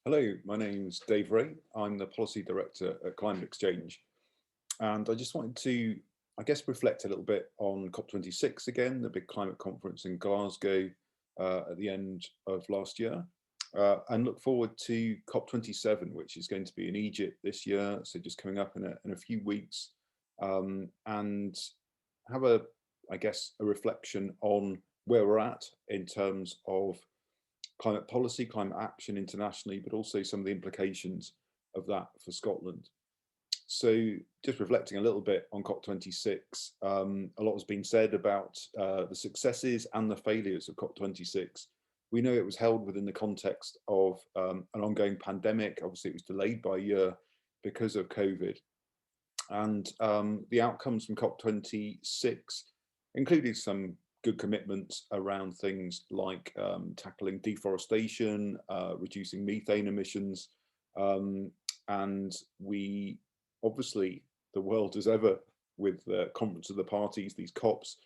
Hello, my name's Dave Reay. I'm the Policy Director at Climate Exchange. And I just wanted to, reflect a little bit on COP26 again, the big climate conference in Glasgow at the end of last year, and look forward to COP27, which is going to be in Egypt this year, so just coming up in a few weeks, and have a reflection on where we're at in terms of climate policy, climate action internationally, but also some of the implications of that for Scotland. So just reflecting a little bit on COP26, a lot has been said about the successes and the failures of COP26. We know it was held within the context of an ongoing pandemic. Obviously, it was delayed by a year because of COVID. And the outcomes from COP26 included some good commitments around things like tackling deforestation, reducing methane emissions. And we obviously, the world as ever with the Conference of the Parties, these COPs,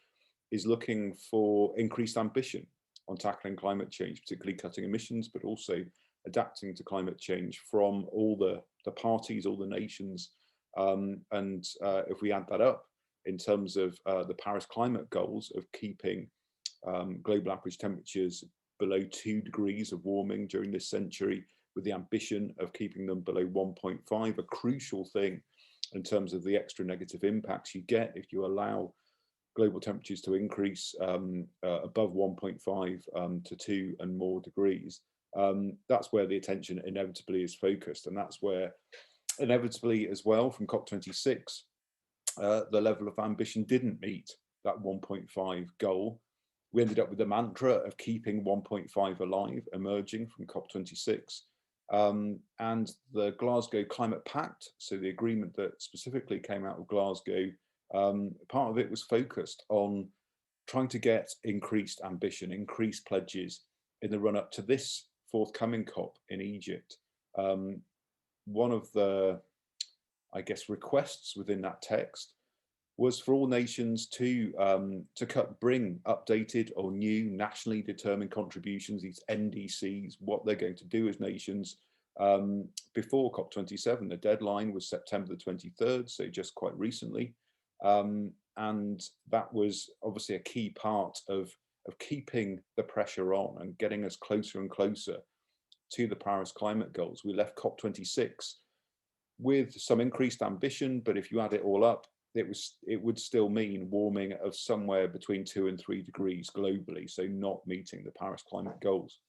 is looking for increased ambition on tackling climate change, particularly cutting emissions, but also adapting to climate change from all the parties, all the nations. If we add that up, in terms of the Paris climate goals of keeping global average temperatures below 2 degrees of warming during this century, with the ambition of keeping them below 1.5, a crucial thing in terms of the extra negative impacts you get if you allow global temperatures to increase above 1.5 to 2 and more degrees. That's where the attention inevitably is focused, and that's where inevitably as well from COP26, the level of ambition didn't meet that 1.5 goal. We ended up with the mantra of keeping 1.5 alive emerging from COP26. And the Glasgow Climate Pact, so the agreement that specifically came out of Glasgow, part of it was focused on trying to get increased ambition, increased pledges in the run up to this forthcoming COP in Egypt. One of the requests within that text was for all nations to bring updated or new nationally determined contributions, these NDCs, what they're going to do as nations before COP27. The deadline was September the 23rd, so just quite recently. And that was obviously a key part of keeping the pressure on and getting us closer and closer to the Paris climate goals. We left COP26 with some increased ambition, but if you add it all up, it would still mean warming of somewhere between 2 and 3 degrees globally, so not meeting the Paris climate goals.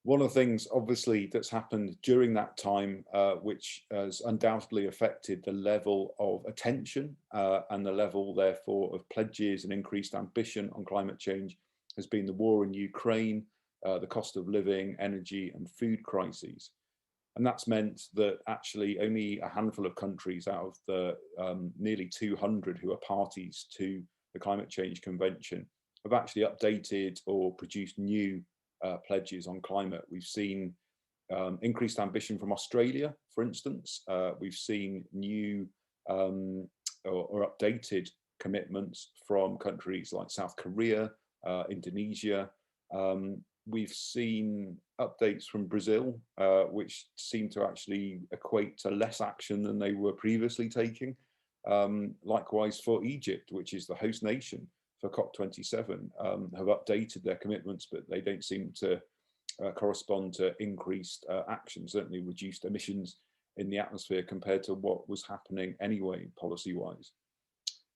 One of the things obviously that's happened during that time, which has undoubtedly affected the level of attention and the level therefore of pledges and increased ambition on climate change, has been the war in Ukraine, the cost of living, energy and food crises. And that's meant that actually only a handful of countries out of the nearly 200 who are parties to the Climate Change Convention have actually updated or produced new pledges on climate. We've seen increased ambition from Australia, for instance. We've seen new or updated commitments from countries like South Korea, Indonesia. We've seen updates from Brazil, which seem to actually equate to less action than they were previously taking. Likewise for Egypt, which is the host nation for COP27, have updated their commitments, but they don't seem to correspond to increased action, certainly reduced emissions in the atmosphere compared to what was happening anyway, policy-wise.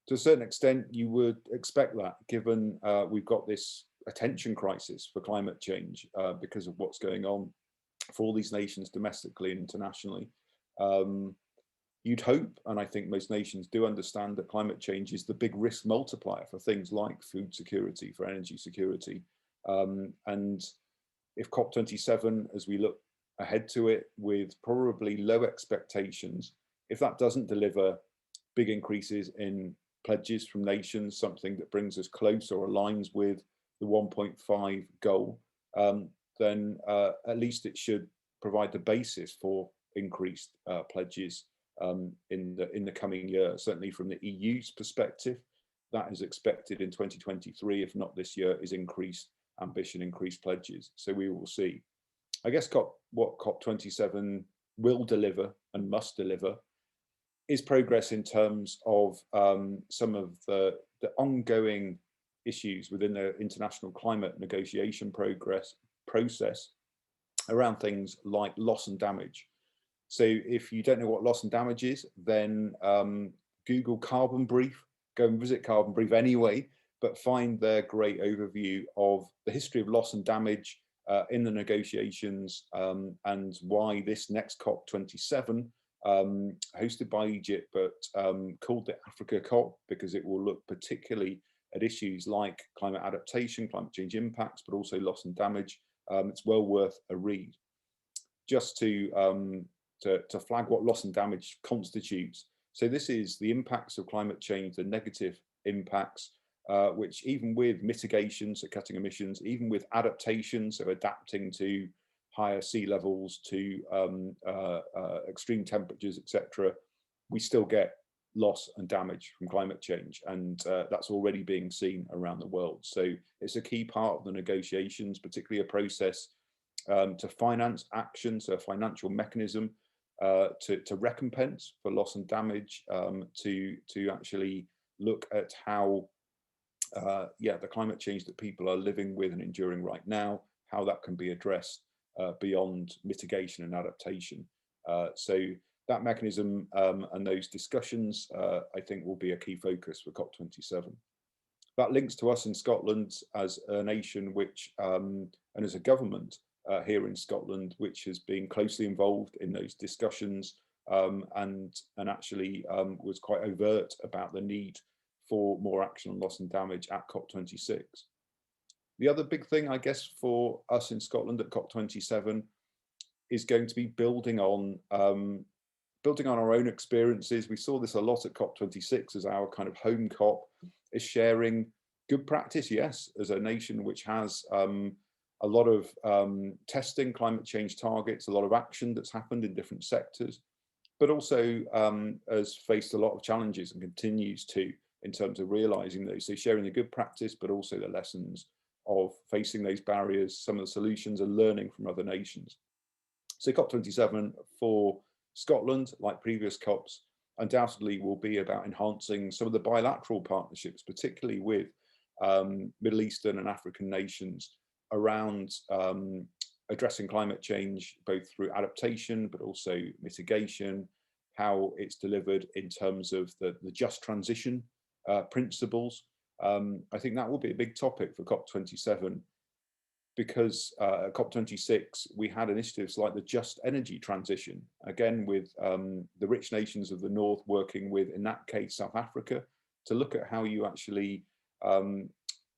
To a certain extent, you would expect that, given we've got this attention crisis for climate change because of what's going on for all these nations domestically and internationally. You'd hope, and I think most nations do understand, that climate change is the big risk multiplier for things like food security, for energy security. And if COP27, as we look ahead to it with probably low expectations, if that doesn't deliver big increases in pledges from nations, something that brings us close or aligns with the 1.5 goal, then at least it should provide the basis for increased pledges in the coming year. Certainly from the EU's perspective, that is expected in 2023, if not this year, is increased ambition, increased pledges. So we will see. I guess what COP27 will deliver and must deliver is progress in terms of some of the ongoing issues within the international climate negotiation process around things like loss and damage. So if you don't know what loss and damage is, then Google Carbon Brief, go and visit Carbon Brief anyway, but find their great overview of the history of loss and damage in the negotiations, and why this next COP27, hosted by Egypt, but called the Africa COP because it will look particularly at issues like climate adaptation, climate change impacts, but also loss and damage. It's well worth a read. Just to flag what loss and damage constitutes. So this is the impacts of climate change, the negative impacts, which even with mitigation, so cutting emissions, even with adaptation, so adapting to higher sea levels, to extreme temperatures, etc., we still get loss and damage from climate change, and that's already being seen around the world. So it's a key part of the negotiations, particularly a process to finance action, so a financial mechanism to recompense for loss and damage, to actually look at how the climate change that people are living with and enduring right now, how that can be addressed beyond mitigation and adaptation. So that mechanism and those discussions, I think, will be a key focus for COP27. That links to us in Scotland as a nation which, and as a government here in Scotland, which has been closely involved in those discussions, and actually was quite overt about the need for more action on loss and damage at COP26. The other big thing, I guess, for us in Scotland at COP27 is going to be building on our own experiences. We saw this a lot at COP26 as our kind of home COP, is sharing good practice, yes, as a nation which has a lot of testing climate change targets, a lot of action that's happened in different sectors, but also has faced a lot of challenges and continues to, in terms of realizing those. So sharing the good practice, but also the lessons of facing those barriers, some of the solutions, and learning from other nations. So COP27 for Scotland, like previous COPs, undoubtedly will be about enhancing some of the bilateral partnerships, particularly with Middle Eastern and African nations, around addressing climate change, both through adaptation, but also mitigation, how it's delivered in terms of the just transition principles. I think that will be a big topic for COP27, because at COP26, we had initiatives like the just energy transition, again, with the rich nations of the North working with, in that case, South Africa, to look at how you actually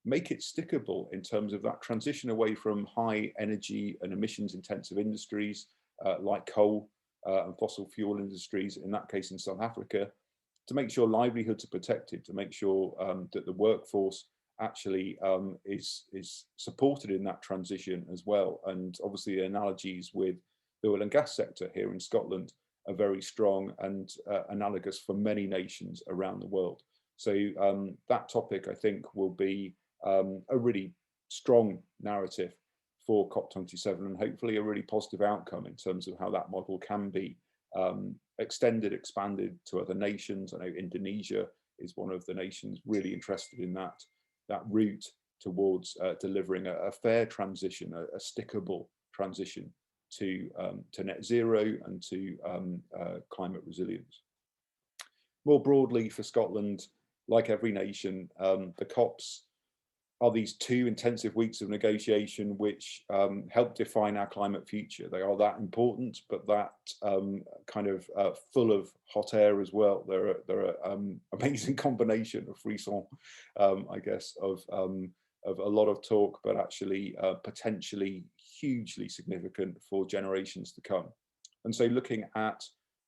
make it stickable in terms of that transition away from high energy and emissions intensive industries like coal and fossil fuel industries, in that case in South Africa, to make sure livelihoods are protected, to make sure that the workforce actually is supported in that transition as well. And obviously the analogies with the oil and gas sector here in Scotland are very strong and analogous for many nations around the world. So that topic, I think, will be a really strong narrative for COP27, and hopefully a really positive outcome in terms of how that model can be extended, expanded to other nations. I know Indonesia is one of the nations really interested in that route towards delivering a fair transition, a stickable transition to net zero and to climate resilience. More broadly for Scotland, like every nation, the COPs are these 2 intensive weeks of negotiation which help define our climate future. They are that important, but that kind of full of hot air as well. They're an amazing combination of frisson, I guess, of a lot of talk, but actually potentially hugely significant for generations to come. And so looking at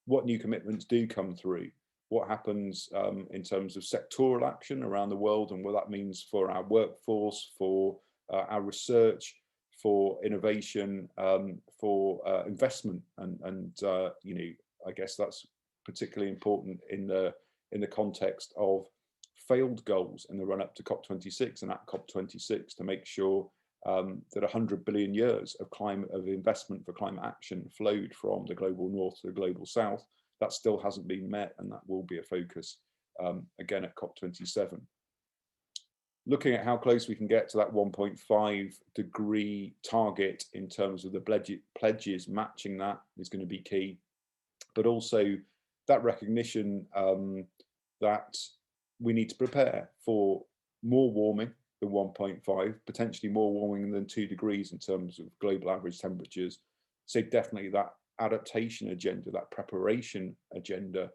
what new commitments do come through, what happens in terms of sectoral action around the world, and what that means for our workforce, for our research, for innovation, for investment, and you know, I guess that's particularly important in the context of failed goals in the run up to COP26 and at COP26, to make sure that 100 billion years of investment for climate action flowed from the global north to the global south. That still hasn't been met, and that will be a focus again at COP27. Looking at how close we can get to that 1.5 degree target in terms of the pledges matching that is going to be key, but also that recognition that we need to prepare for more warming than 1.5, potentially more warming than 2 degrees in terms of global average temperatures. So definitely that adaptation agenda, that preparation agenda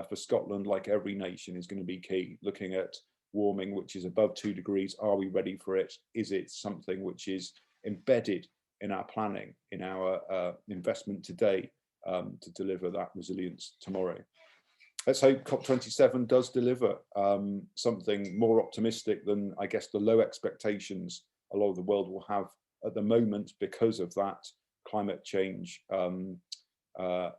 for Scotland, like every nation, is going to be key. Looking at warming which is above 2 degrees, are we ready for it? Is it something which is embedded in our planning, in our investment today, to deliver that resilience tomorrow? Let's hope COP27 does deliver something more optimistic than, I guess, the low expectations a lot of the world will have at the moment because of that climate change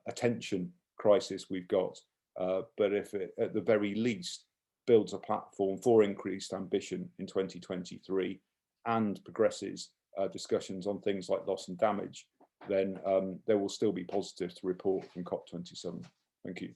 attention crisis we've got. But if it, at the very least, builds a platform for increased ambition in 2023 and progresses discussions on things like loss and damage, then there will still be positives to report from COP27. Thank you.